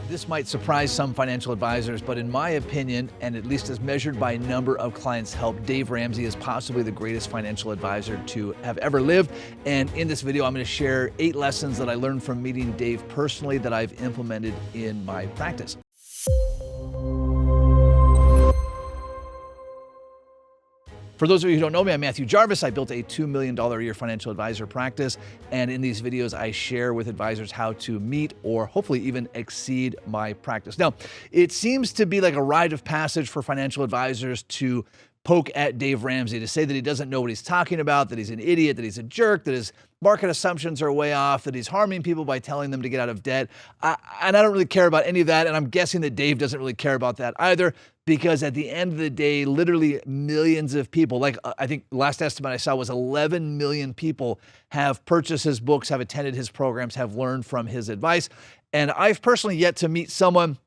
This might surprise some financial advisors, but in my opinion, and at least as measured by number of clients helped, Dave Ramsey is possibly the greatest financial advisor to have ever lived. And in this video, I'm going to share 8 lessons that I learned from meeting Dave personally that I've implemented in my practice. For those of you who don't know me, I'm Matthew Jarvis. I built a $2 million a year financial advisor practice. And in these videos, I share with advisors how to meet or hopefully even exceed my practice. Now, it seems to be like a rite of passage for financial advisors to poke at Dave Ramsey, to say that he doesn't know what he's talking about, that he's an idiot, that he's a jerk, that his market assumptions are way off, that he's harming people by telling them to get out of debt. And I don't really care about any of that. And I'm guessing that Dave doesn't really care about that either, because at the end of the day, literally millions of people, like I think the last estimate I saw was 11 million people have purchased his books, have attended his programs, have learned from his advice. And I've personally yet to meet someone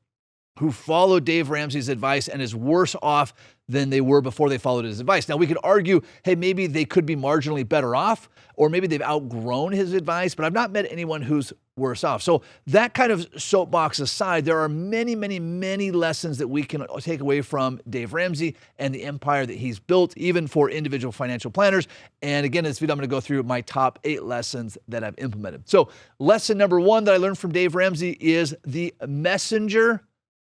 who followed Dave Ramsey's advice and is worse off than they were before they followed his advice. Now, we could argue, hey, maybe they could be marginally better off, or maybe they've outgrown his advice, but I've not met anyone who's worse off. So that kind of soapbox aside, there are many, many, many lessons that we can take away from Dave Ramsey and the empire that he's built, even for individual financial planners. And again, in this video, I'm going to go through my top 8 lessons that I've implemented. So lesson number 1 that I learned from Dave Ramsey is the messenger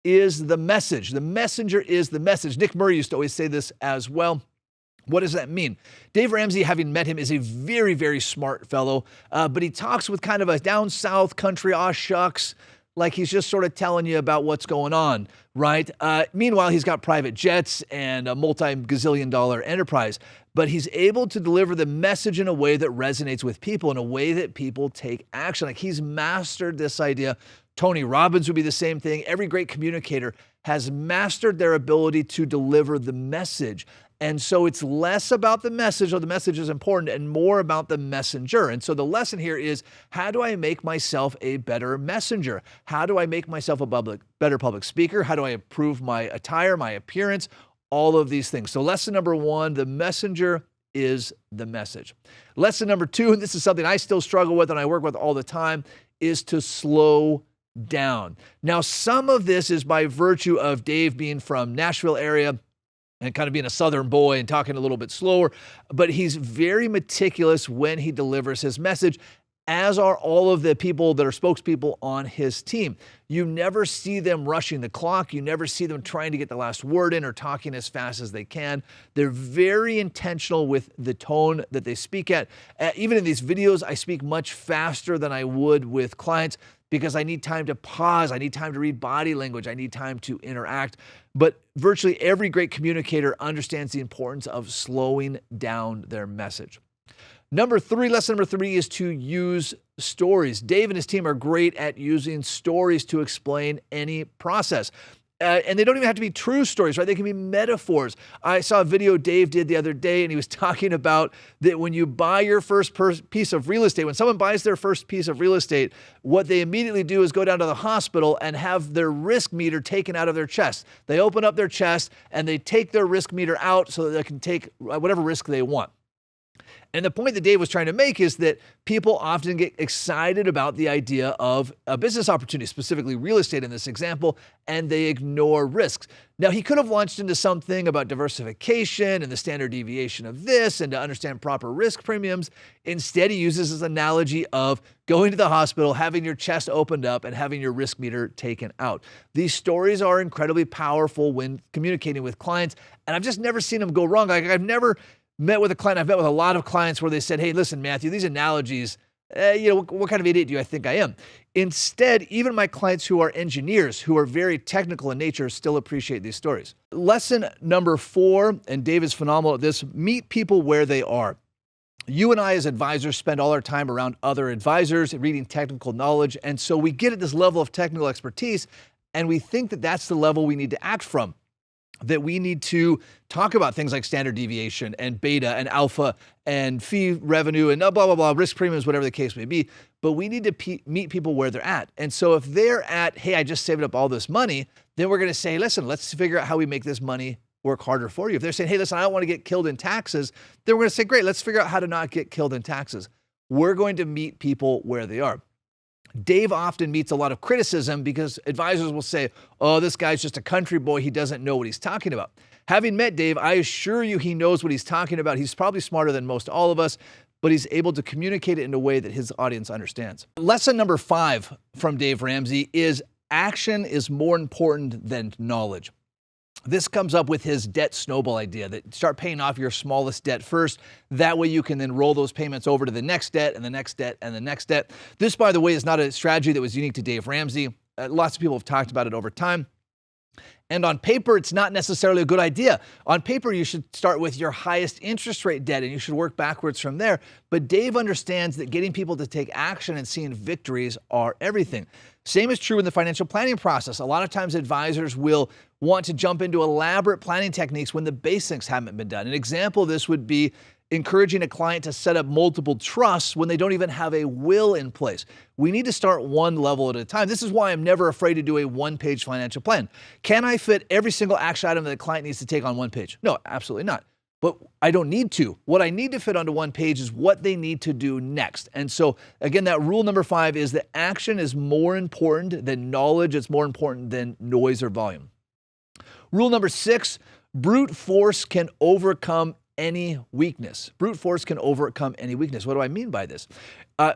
is the message. The messenger is the message. Nick Murray used to always say this as well. What does that mean? Dave Ramsey, having met him, is a very, very smart fellow, but he talks with kind of a down south country, aw shucks, like he's just sort of telling you about what's going on, right? Meanwhile, he's got private jets and a multi-gazillion dollar enterprise, but he's able to deliver the message in a way that resonates with people, in a way that people take action. Like, he's mastered this idea. Tony Robbins would be the same thing. Every great communicator has mastered their ability to deliver the message. And so it's less about the message, though the message is important, and more about the messenger. And so the lesson here is, how do I make myself a better messenger? How do I make myself a better public speaker? How do I improve my attire, my appearance, all of these things? So lesson number 1, the messenger is the message. Lesson number 2, and this is something I still struggle with and I work with all the time, is to slow down. Now, some of this is by virtue of Dave being from Nashville area and kind of being a Southern boy and talking a little bit slower, but he's very meticulous when he delivers his message, as are all of the people that are spokespeople on his team. You never see them rushing the clock. You never see them trying to get the last word in or talking as fast as they can. They're very intentional with the tone that they speak at. Even in these videos, I speak much faster than I would with clients, because I need time to pause. I need time to read body language. I need time to interact. But virtually every great communicator understands the importance of slowing down their message. Lesson number 3 is to use stories. Dave and his team are great at using stories to explain any process. And they don't even have to be true stories, right? They can be metaphors. I saw a video Dave did the other day, and he was talking about that when you buy your first piece of real estate, when someone buys their first piece of real estate, what they immediately do is go down to the hospital and have their risk meter taken out of their chest. They open up their chest and they take their risk meter out so that they can take whatever risk they want. And the point that Dave was trying to make is that people often get excited about the idea of a business opportunity, specifically real estate in this example, and they ignore risks. Now, he could have launched into something about diversification and the standard deviation of this and to understand proper risk premiums. Instead, he uses this analogy of going to the hospital, having your chest opened up, and having your risk meter taken out. These stories are incredibly powerful when communicating with clients, and I've just never seen them go wrong. Like, I've never met with a client. I've met with a lot of clients where they said, hey, listen, Matthew, these analogies, what kind of idiot do you think I am? Instead, even my clients who are engineers, who are very technical in nature, still appreciate these stories. Lesson number 4, and Dave is phenomenal at this, meet people where they are. You and I as advisors spend all our time around other advisors, reading technical knowledge, and so we get at this level of technical expertise, and we think that that's the level we need to act from. That we need to talk about things like standard deviation and beta and alpha and fee revenue and blah, blah, blah, risk premiums, whatever the case may be. But we need to meet people where they're at. And so if they're at, hey, I just saved up all this money, then we're going to say, listen, let's figure out how we make this money work harder for you. If they're saying, hey, listen, I don't want to get killed in taxes, then we're going to say, great, let's figure out how to not get killed in taxes. We're going to meet people where they are. Dave often meets a lot of criticism because advisors will say, oh, this guy's just a country boy. He doesn't know what he's talking about. Having met Dave, I assure you he knows what he's talking about. He's probably smarter than most all of us, but he's able to communicate it in a way that his audience understands. Lesson number 5 from Dave Ramsey is action is more important than knowledge. This comes up with his debt snowball idea, that start paying off your smallest debt first. That way you can then roll those payments over to the next debt and the next debt and the next debt. This, by the way, is not a strategy that was unique to Dave Ramsey. Lots of people have talked about it over time. And on paper, it's not necessarily a good idea. On paper, you should start with your highest interest rate debt and you should work backwards from there. But Dave understands that getting people to take action and seeing victories are everything. Same is true in the financial planning process. A lot of times advisors will want to jump into elaborate planning techniques when the basics haven't been done. An example of this would be encouraging a client to set up multiple trusts when they don't even have a will in place. We need to start one level at a time. This is why I'm never afraid to do a one-page financial plan. Can I fit every single action item that the client needs to take on one page? No, absolutely not. But I don't need to. What I need to fit onto one page is what they need to do next. And so again, that rule number 5 is that action is more important than knowledge. It's more important than noise or volume. Rule number 6, brute force can overcome any weakness. Brute force can overcome any weakness. What do I mean by this?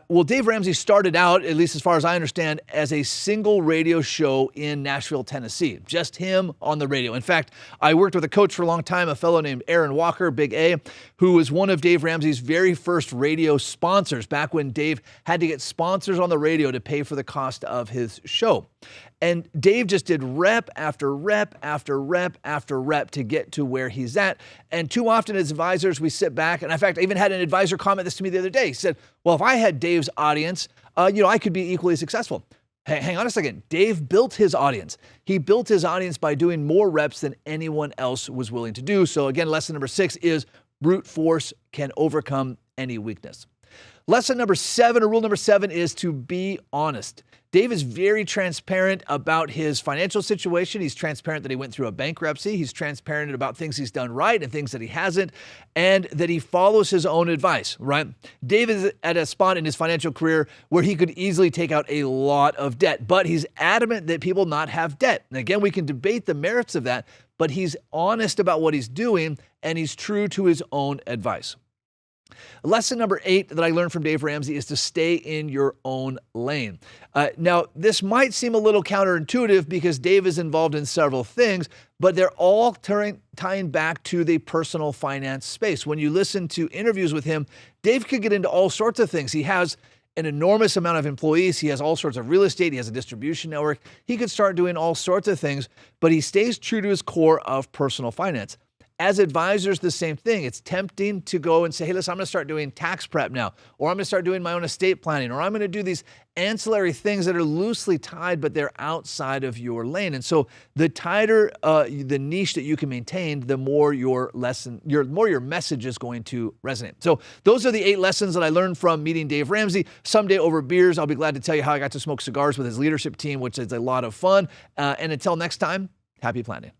Well, Dave Ramsey started out, at least as far as I understand, as a single radio show in Nashville, Tennessee. Just him on the radio. In fact, I worked with a coach for a long time, a fellow named Aaron Walker, Big A, who was one of Dave Ramsey's very first radio sponsors back when Dave had to get sponsors on the radio to pay for the cost of his show. And Dave just did rep after rep after rep after rep to get to where he's at. And too often as advisors, we sit back. And in fact, I even had an advisor comment this to me the other day. He said, well, if I had Dave's audience, I could be equally successful. Hey, hang on a second. Dave built his audience. He built his audience by doing more reps than anyone else was willing to do. So again, lesson number 6 is brute force can overcome any weakness. Lesson number 7, or rule number 7, is to be honest. Dave is very transparent about his financial situation. He's transparent that he went through a bankruptcy. He's transparent about things he's done right and things that he hasn't, and that he follows his own advice, right? Dave is at a spot in his financial career where he could easily take out a lot of debt, but he's adamant that people not have debt. And again, we can debate the merits of that, but he's honest about what he's doing and he's true to his own advice. Lesson number 8 that I learned from Dave Ramsey is to stay in your own lane. Now, this might seem a little counterintuitive because Dave is involved in several things, but they're all tying back to the personal finance space. When you listen to interviews with him, Dave could get into all sorts of things. He has an enormous amount of employees. He has all sorts of real estate. He has a distribution network. He could start doing all sorts of things, but he stays true to his core of personal finance. As advisors, the same thing. It's tempting to go and say, hey, listen, I'm going to start doing tax prep now, or I'm going to start doing my own estate planning, or I'm going to do these ancillary things that are loosely tied, but they're outside of your lane. And so the tighter the niche that you can maintain, the more your message is going to resonate. So those are the 8 lessons that I learned from meeting Dave Ramsey. Someday over beers, I'll be glad to tell you how I got to smoke cigars with his leadership team, which is a lot of fun. And until next time, happy planning.